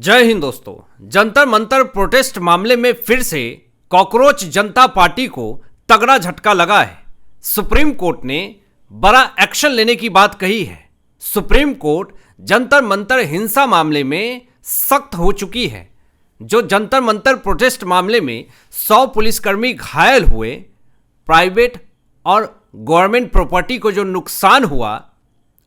जय हिंद दोस्तों। जंतर मंतर प्रोटेस्ट मामले में फिर से कॉकरोच जनता पार्टी को तगड़ा झटका लगा है। सुप्रीम कोर्ट ने बड़ा एक्शन लेने की बात कही है। सुप्रीम कोर्ट जंतर मंतर हिंसा मामले में सख्त हो चुकी है। जो जंतर मंतर प्रोटेस्ट मामले में 100 पुलिसकर्मी घायल हुए, प्राइवेट और गवर्नमेंट प्रॉपर्टी को जो नुकसान हुआ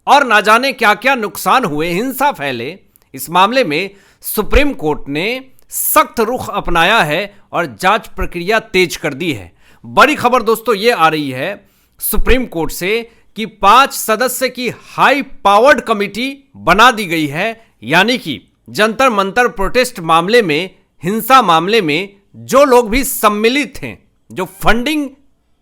और ना जाने क्या क्या नुकसान हुए, हिंसा फैले, इस मामले में सुप्रीम कोर्ट ने सख्त रुख अपनाया है और जांच प्रक्रिया तेज कर दी है। बड़ी खबर दोस्तों ये आ रही है सुप्रीम कोर्ट से कि 5 सदस्य की हाई पावर्ड कमेटी बना दी गई है। यानी कि जंतर मंतर प्रोटेस्ट मामले में, हिंसा मामले में जो लोग भी सम्मिलित थे, जो फंडिंग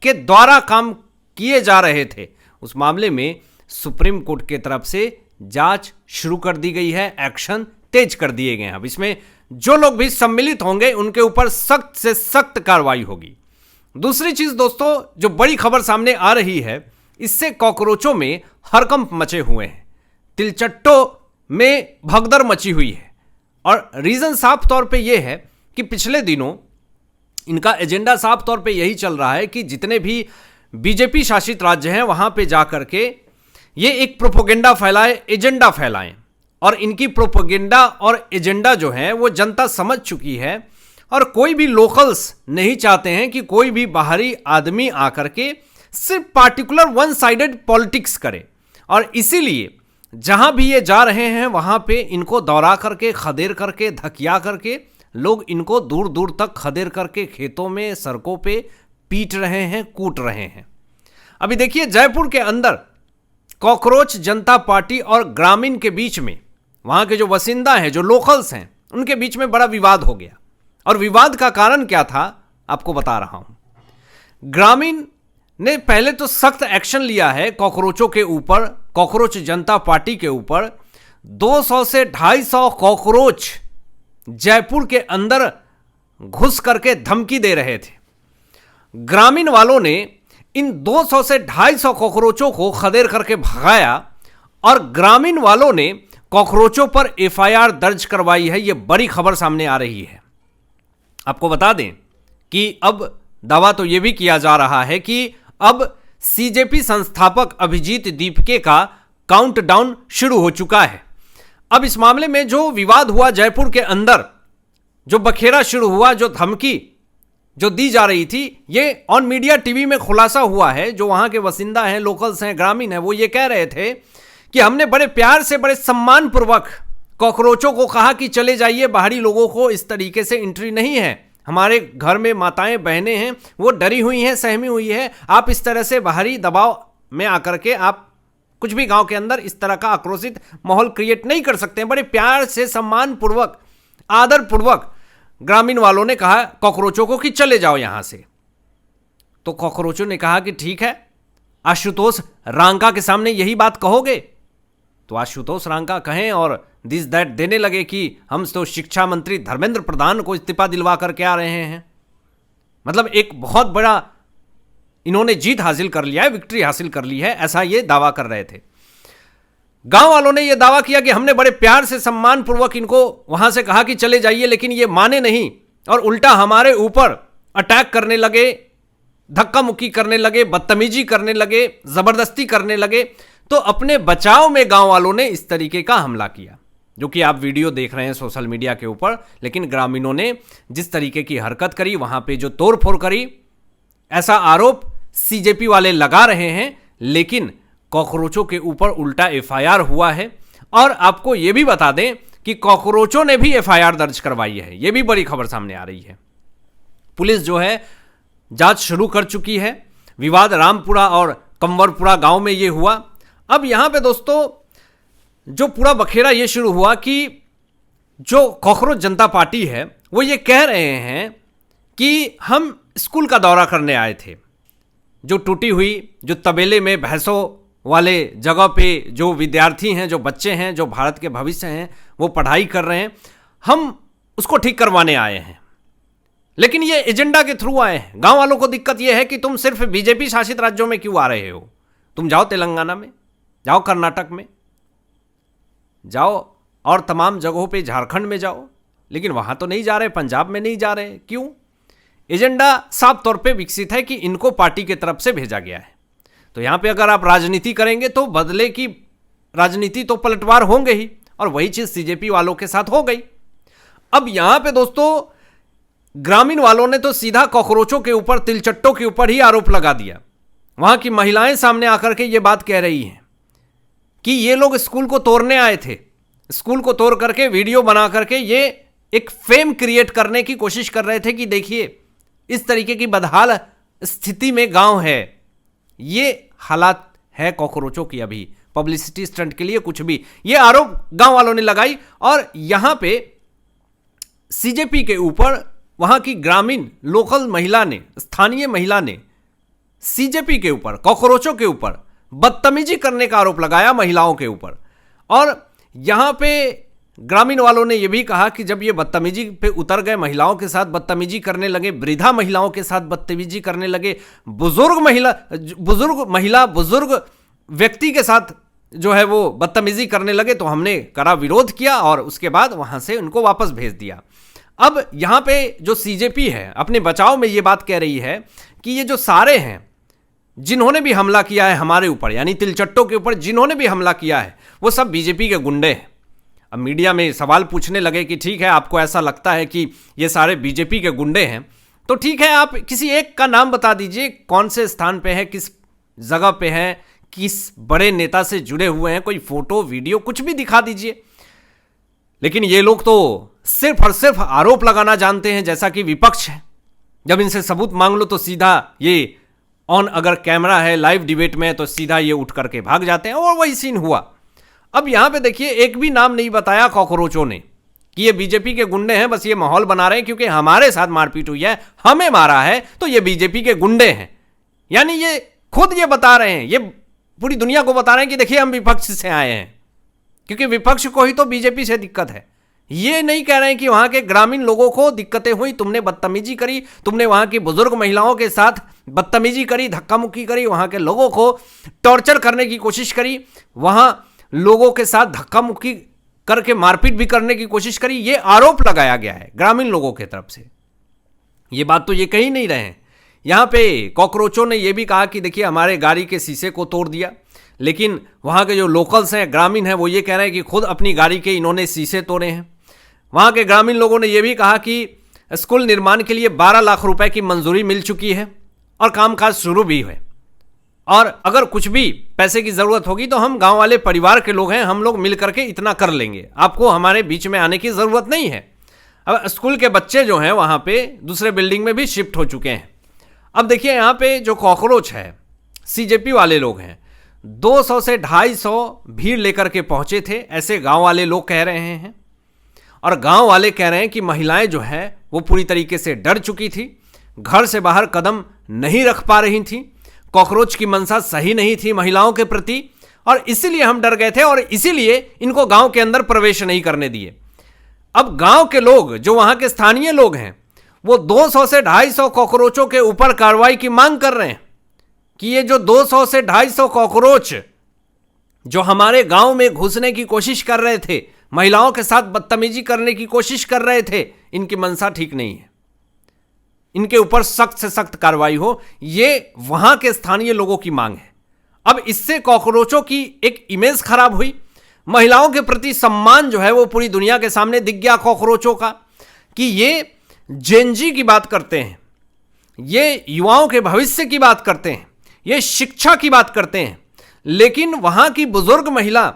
के द्वारा काम किए जा रहे थे, उस मामले में सुप्रीम कोर्ट की तरफ से जांच शुरू कर दी गई है, एक्शन तेज कर दिए गए हैं। अब इसमें जो लोग भी सम्मिलित होंगे उनके ऊपर सख्त से सख्त कार्रवाई होगी। दूसरी चीज दोस्तों, जो बड़ी खबर सामने आ रही है, इससे कॉकरोचों में हड़कंप मचे हुए हैं, तिलचट्टों में भगदड़ मची हुई है। और रीजन साफ तौर पे यह है कि पिछले दिनों इनका एजेंडा साफ तौर पे यही चल रहा है कि जितने भी बीजेपी शासित राज्य हैं वहां पे जाकर के ये एक प्रोपोगेंडा फैलाए, एजेंडा फैलाएं। और इनकी प्रोपोगेंडा और एजेंडा जो है वो जनता समझ चुकी है और कोई भी लोकल्स नहीं चाहते हैं कि कोई भी बाहरी आदमी आकर के सिर्फ पार्टिकुलर वन साइडेड पॉलिटिक्स करे। और इसीलिए जहां भी ये जा रहे हैं वहां पे इनको दौड़ा करके, खदेड़ करके, धकिया करके लोग इनको दूर दूर तक खदेड़ करके खेतों में, सड़कों पे पीट रहे हैं, कूट रहे हैं। अभी देखिए जयपुर के अंदर कॉकरोच जनता पार्टी और ग्रामीण के बीच में, वहां के जो वसिंदा हैं, जो लोकल्स हैं, उनके बीच में बड़ा विवाद हो गया। और विवाद का कारण क्या था आपको बता रहा हूं। ग्रामीण ने पहले तो सख्त एक्शन लिया है कॉकरोचों के ऊपर, कॉकरोच जनता पार्टी के ऊपर। 200 से 250 कॉकरोच जयपुर के अंदर घुस करके धमकी दे रहे थे। ग्रामीण वालों ने इन 200 से 250 कॉकरोचों को खदेड़ करके भगाया और ग्रामीण वालों ने कॉकरोचों पर एफआईआर दर्ज करवाई है। यह बड़ी खबर सामने आ रही है। आपको बता दें कि अब दावा तो यह भी किया जा रहा है कि अब सीजेपी संस्थापक अभिजीत दीपके का काउंटडाउन शुरू हो चुका है। अब इस मामले में जो विवाद हुआ जयपुर के अंदर, जो बखेड़ा शुरू हुआ, जो धमकी जो दी जा रही थी, ये ऑन मीडिया टीवी में खुलासा हुआ है। जो वहां के वसिंदा हैं, लोकल्स हैं, ग्रामीण हैं, वो ये कह रहे थे कि हमने बड़े प्यार से, बड़े सम्मान पूर्वक कॉकरोचों को कहा कि चले जाइए, बाहरी लोगों को इस तरीके से एंट्री नहीं है। हमारे घर में माताएं बहनें हैं, वो डरी हुई हैं, सहमी हुई है। आप इस तरह से बाहरी दबाव में आकर के आप कुछ भी गांव के अंदर इस तरह का आक्रोशित माहौल क्रिएट नहीं कर सकते हैं। बड़े प्यार से, सम्मान पूर्वक, आदर पूर्वक ग्रामीण वालों ने कहा कॉकरोचों को कि चले जाओ यहां से। तो कॉकरोचों ने कहा कि ठीक है, आशुतोष रांका के सामने यही बात कहोगे? तो आशुतोष रांका कहें और दिस दैट देने लगे कि हम तो शिक्षा मंत्री धर्मेंद्र प्रधान को इस्तीफा दिलवा करके आ रहे हैं। मतलब एक बहुत बड़ा इन्होंने जीत हासिल कर लिया है, विक्ट्री हासिल कर ली है, ऐसा ये दावा कर रहे थे। गांव वालों ने यह दावा किया कि हमने बड़े प्यार से, सम्मान पूर्वक इनको वहां से कहा कि चले जाइए, लेकिन ये माने नहीं और उल्टा हमारे ऊपर अटैक करने लगे, धक्का मुक्की करने लगे, बदतमीजी करने लगे, जबरदस्ती करने लगे। तो अपने बचाव में गांव वालों ने इस तरीके का हमला किया, जो कि आप वीडियो देख रहे हैं सोशल मीडिया के ऊपर। लेकिन ग्रामीणों ने जिस तरीके की हरकत करी, वहां पे जो तोड़फोड़ करी, ऐसा आरोप सीजेपी वाले लगा रहे हैं। लेकिन कॉकरोचों के ऊपर उल्टा एफआईआर हुआ है। और आपको यह भी बता दें कि कॉकरोचों ने भी एफआईआर दर्ज करवाई है। यह भी बड़ी खबर सामने आ रही है। पुलिस जो है जांच शुरू कर चुकी है। विवाद रामपुरा और कंवरपुरा गांव में यह हुआ। अब यहां पे दोस्तों जो पूरा बखेड़ा यह शुरू हुआ कि जो कॉकरोच जनता पार्टी है वो ये कह रहे हैं कि हम स्कूल का दौरा करने आए थे। जो टूटी हुई, जो तबेले में भैंसों वाले जगह पे जो विद्यार्थी हैं, जो बच्चे हैं, जो भारत के भविष्य हैं, वो पढ़ाई कर रहे हैं, हम उसको ठीक करवाने आए हैं। लेकिन ये एजेंडा के थ्रू आए हैं। गांव वालों को दिक्कत ये है कि तुम सिर्फ बीजेपी शासित राज्यों में क्यों आ रहे हो? तुम जाओ तेलंगाना में, जाओ कर्नाटक में, जाओ और तमाम जगहों पे झारखंड में जाओ, लेकिन वहां तो नहीं जा रहे, पंजाब में नहीं जा रहे। क्यों? एजेंडा साफ तौर पे विकसित है कि इनको पार्टी की तरफ से भेजा गया है। तो यहां पे अगर आप राजनीति करेंगे तो बदले की राजनीति तो पलटवार होंगे ही, और वही चीज सीजेपी वालों के साथ हो गई। अब यहां पे दोस्तों ग्रामीण वालों ने तो सीधा कॉकरोचों के ऊपर, तिलचट्टों के ऊपर ही आरोप लगा दिया। वहां की महिलाएं सामने आकर के ये बात कह रही हैं कि ये लोग स्कूल को तोड़ने आए थे, स्कूल को तोड़ करके वीडियो बना करके ये एक फेम क्रिएट करने की कोशिश कर रहे थे कि देखिए इस तरीके की बदहाल स्थिति में गांव है। ये हालात है कॉकरोचों की, अभी पब्लिसिटी स्टंट के लिए कुछ भी, ये आरोप गांव वालों ने लगाई। और यहां पे सीजेपी के ऊपर वहां की ग्रामीण लोकल महिला ने, स्थानीय महिला ने सीजेपी के ऊपर, कॉकरोचों के ऊपर बदतमीजी करने का आरोप लगाया महिलाओं के ऊपर। और यहां पे ग्रामीण वालों ने यह भी कहा कि जब ये बदतमीजी पे उतर गए, महिलाओं के साथ बदतमीजी करने लगे, वृद्धा महिलाओं के साथ बदतमीजी करने लगे, बुजुर्ग व्यक्ति के साथ जो है वो बदतमीजी करने लगे, तो हमने कड़ा विरोध किया और उसके बाद वहां से उनको वापस भेज दिया। अब यहां पे जो सीजेपी है अपने बचाव में ये बात कह रही है कि ये जो सारे हैं जिन्होंने भी हमला किया है हमारे ऊपर, यानी तिलचट्टों के ऊपर जिन्होंने भी हमला किया है, वो सब बीजेपी के गुंडे हैं। अब मीडिया में सवाल पूछने लगे कि ठीक है, आपको ऐसा लगता है कि ये सारे बीजेपी के गुंडे हैं, तो ठीक है, आप किसी एक का नाम बता दीजिए, कौन से स्थान पे है, किस जगह पे है, किस बड़े नेता से जुड़े हुए हैं, कोई फोटो वीडियो कुछ भी दिखा दीजिए। लेकिन ये लोग तो सिर्फ और सिर्फ आरोप लगाना जानते हैं, जैसा कि विपक्ष है। जब इनसे सबूत मांग लो तो सीधा ये ऑन, अगर कैमरा है, लाइव डिबेट में है, तो सीधा ये उठ करके भाग जाते हैं, और वही सीन हुआ। अब यहां पे देखिए, एक भी नाम नहीं बताया कॉकरोचों ने कि ये बीजेपी के गुंडे हैं, बस ये माहौल बना रहे हैं क्योंकि हमारे साथ मारपीट हुई है, हमें मारा है, तो ये बीजेपी के गुंडे हैं। यानी ये खुद ये बता रहे हैं, ये पूरी दुनिया को बता रहे हैं कि देखिए हम विपक्ष से आए हैं, क्योंकि विपक्ष को ही तो बीजेपी से दिक्कत है। ये नहीं कह रहे हैं कि वहां के ग्रामीण लोगों को दिक्कतें हुई, तुमने बदतमीजी करी, तुमने वहां की बुजुर्ग महिलाओं के साथ बदतमीजी करी, धक्का मुक्की करी, वहां के लोगों को टॉर्चर करने की कोशिश करी, वहां लोगों के साथ धक्का मुक्की करके मारपीट भी करने की कोशिश करी। ये आरोप लगाया गया है ग्रामीण लोगों की तरफ से। ये बात तो ये कह ही नहीं रहे हैं। यहां पे कॉकरोचों ने यह भी कहा कि देखिए हमारे गाड़ी के शीशे को तोड़ दिया, लेकिन वहां के जो लोकल्स हैं, ग्रामीण हैं, वो ये कह रहे हैं कि खुद अपनी गाड़ी के इन्होंने शीशे तोड़े हैं। वहां के ग्रामीण लोगों ने यह भी कहा कि स्कूल निर्माण के लिए 12 लाख रुपए की मंजूरी मिल चुकी है और कामकाज शुरू भी है, और अगर कुछ भी पैसे की जरूरत होगी तो हम गांव वाले परिवार के लोग हैं, हम लोग मिल करके इतना कर लेंगे, आपको हमारे बीच में आने की जरूरत नहीं है। अब स्कूल के बच्चे जो हैं वहां पे दूसरे बिल्डिंग में भी शिफ्ट हो चुके हैं। अब देखिए यहां पे जो कॉकरोच है, सीजेपी वाले लोग हैं, 200 से 250 भीड़ लेकर के पहुंचे थे, ऐसे गांव वाले लोग कह रहे हैं। और गांव वाले कह रहे हैं कि महिलाएं जो है वो पूरी तरीके से डर चुकी थी, घर से बाहर कदम नहीं रख पा रही थी, कॉकरोच की मंशा सही नहीं थी महिलाओं के प्रति, और इसीलिए हम डर गए थे और इसीलिए इनको गांव के अंदर प्रवेश नहीं करने दिए। अब गांव के लोग, जो वहां के स्थानीय लोग हैं, वो 200 से 250 कॉकरोचों के ऊपर कार्रवाई की मांग कर रहे हैं कि ये जो 200 से 250 कॉकरोच जो हमारे गांव में घुसने की कोशिश कर रहे थे, महिलाओं के साथ बदतमीजी करने की कोशिश कर रहे थे, इनकी मंशा ठीक नहीं है, इनके ऊपर सख्त से सख्त कार्रवाई हो, ये वहां के स्थानीय लोगों की मांग है। अब इससे कॉकरोचों की एक इमेज खराब हुई, महिलाओं के प्रति सम्मान जो है वो पूरी दुनिया के सामने दिख गया कॉकरोचों का, कि ये जेनजी की बात करते हैं, ये युवाओं के भविष्य की बात करते हैं, ये शिक्षा की बात करते हैं, लेकिन वहां की बुजुर्ग महिला,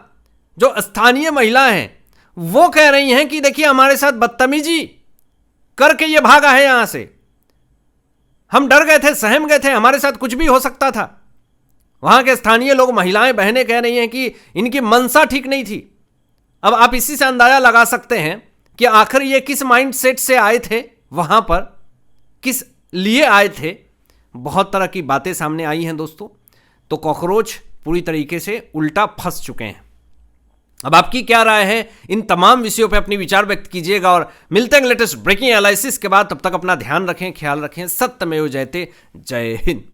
जो स्थानीय महिला हैं, वो कह रही हैं कि देखिए हमारे साथ बदतमीजी करके ये भागा है यहां से, हम डर गए थे, सहम गए थे, हमारे साथ कुछ भी हो सकता था। वहां के स्थानीय लोग, महिलाएं, बहनें कह रही हैं कि इनकी मंशा ठीक नहीं थी। अब आप इसी से अंदाजा लगा सकते हैं कि आखिर ये किस माइंड सेट से आए थे, वहां पर किस लिए आए थे। बहुत तरह की बातें सामने आई हैं दोस्तों। तो कॉकरोच पूरी तरीके से उल्टा फंस चुके हैं। अब आपकी क्या राय है, इन तमाम विषयों पर अपनी विचार व्यक्त कीजिएगा, और मिलते हैं लेटेस्ट ब्रेकिंग एनालिसिस के बाद। तब तक अपना ध्यान रखें, ख्याल रखें। सत्यमेव जयते। जय हिंद।